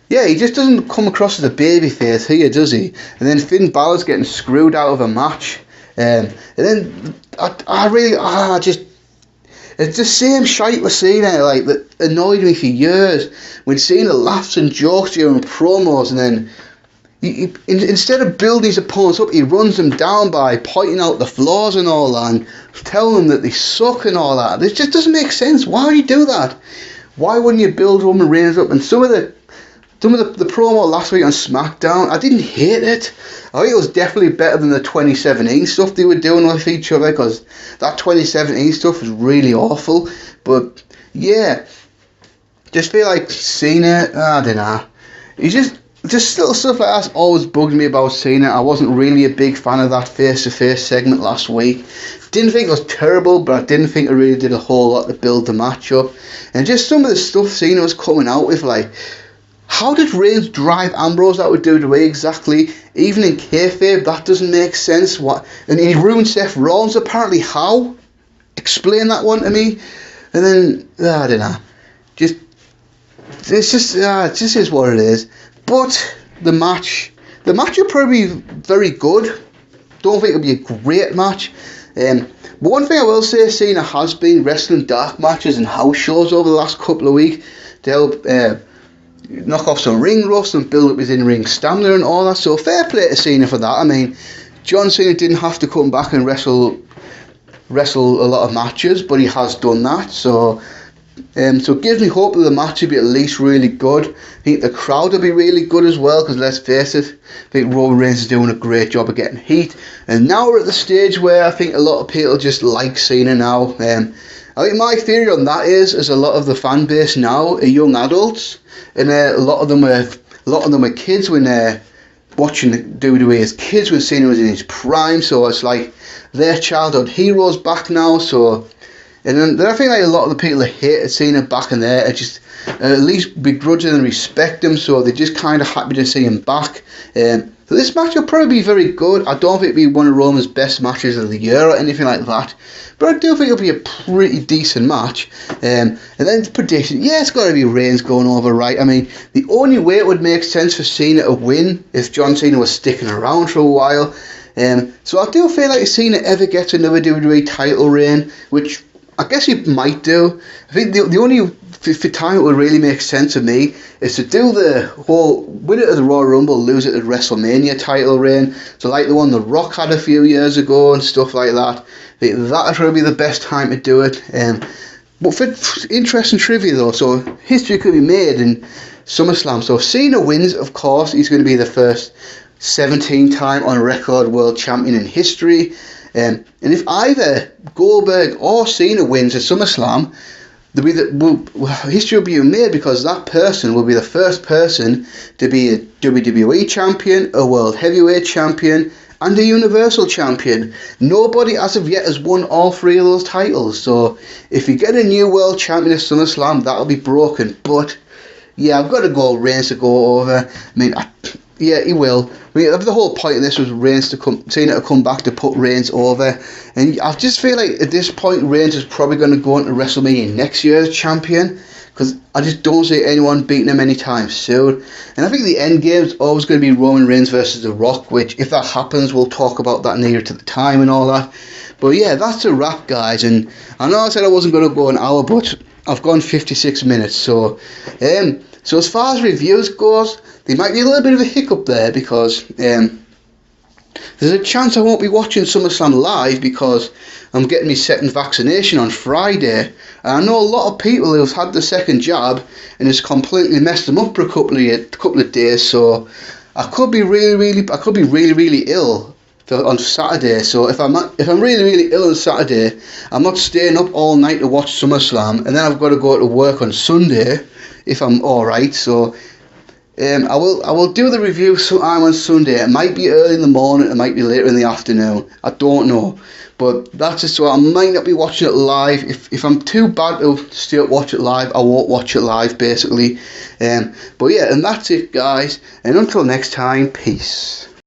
Speaker 1: Yeah, he just doesn't come across as a babyface here, does he? And then Finn Balor's getting screwed out of a match. And then it's the same shite with Cena, like, that annoyed me for years. When Cena laughs and jokes during promos, and then instead of building his opponents up, he runs them down by pointing out the flaws and all that, and telling them that they suck and all that. It just doesn't make sense. Why would you do that? Why wouldn't you build Roman Reigns up? And some of the promo last week on Smackdown, I didn't hate it. I think it was definitely better than the 2017 stuff they were doing with each other, because that 2017 stuff was really awful. But yeah, just feel like Cena, I don't know. He's just little stuff like that always bugged me about Cena. I wasn't really a big fan of that face-to-face segment last week. Didn't think it was terrible, but I didn't think it really did a whole lot to build the match up. And just some of the stuff Cena was coming out with, like, how did Reigns drive Ambrose out with WWE exactly? Even in kayfabe, that doesn't make sense. What? And he ruined Seth Rollins, apparently. How? Explain that one to me. And then, I don't know. It just is what it is. But the match will probably be very good. Don't think it'll be a great match. But one thing I will say, Cena has been wrestling dark matches and house shows over the last couple of weeks to help knock off some ring rust and build up his in-ring stamina and all that. So fair play to Cena for that. I mean, John Cena didn't have to come back and wrestle a lot of matches, but he has done that. So it gives me hope that the match will be at least really good. I think the crowd will be really good as well, because let's face it, I think Roman Reigns is doing a great job of getting heat. And now we're at the stage where I think a lot of people just like Cena now. I think my theory on that is a lot of the fan base now are young adults, and a lot of them are kids when they're watching WWE as kids when Cena was in his prime. So it's like their childhood heroes back now. So And then I think like a lot of the people that hated seeing him back in there are just at least begrudge and respect him, so they're just kind of happy to see him back. So this match will probably be very good. I don't think it'll be one of Roman's best matches of the year or anything like that, but I do think it'll be a pretty decent match. And then the prediction, yeah, it's got to be Reigns going over, right? I mean, the only way it would make sense for Cena to win if John Cena was sticking around for a while. So I do feel like if Cena ever gets another WWE title reign, which I guess he might do. I think the only time it would really make sense to me is to do the whole win it at the Royal Rumble, lose it at WrestleMania title reign. So like the one The Rock had a few years ago and stuff like that. I think that would probably be the best time to do it. But for interesting trivia though, so history could be made in SummerSlam. So if Cena wins, of course, he's going to be the first 17-time on record world champion in history. And if either Goldberg or Cena wins at SummerSlam, history will be made because that person will be the first person to be a WWE champion, a World Heavyweight champion, and a Universal champion. Nobody as of yet has won all three of those titles. So if you get a new world champion at SummerSlam, that'll be broken. But yeah, I've got to go Reigns to go over. I mean, yeah, he will. I mean, the whole point of this was Cena to come back to put Reigns over, and I just feel like at this point Reigns is probably going to go into WrestleMania next year as champion, because I just don't see anyone beating him anytime soon. And I think the end game is always going to be Roman Reigns versus The Rock, which if that happens, we'll talk about that nearer to the time and all that. But yeah, that's a wrap, guys. And I know I said I wasn't going to go an hour, but I've gone 56 minutes. So as far as reviews goes, there might be a little bit of a hiccup there because there's a chance I won't be watching SummerSlam live because I'm getting my second vaccination on Friday. And I know a lot of people who've had the second jab and it's completely messed them up for a couple of days. So I could be really ill on Saturday. So if I'm really ill on Saturday, I'm not staying up all night to watch SummerSlam, and then I've got to go to work on Sunday if I'm alright. So I will do the review sometime on Sunday. It might be early in the morning, it might be later in the afternoon. I don't know. But that's just so I might not be watching it live. If I'm too bad to still watch it live, I won't watch it live basically. But yeah, and that's it, guys. And until next time, peace.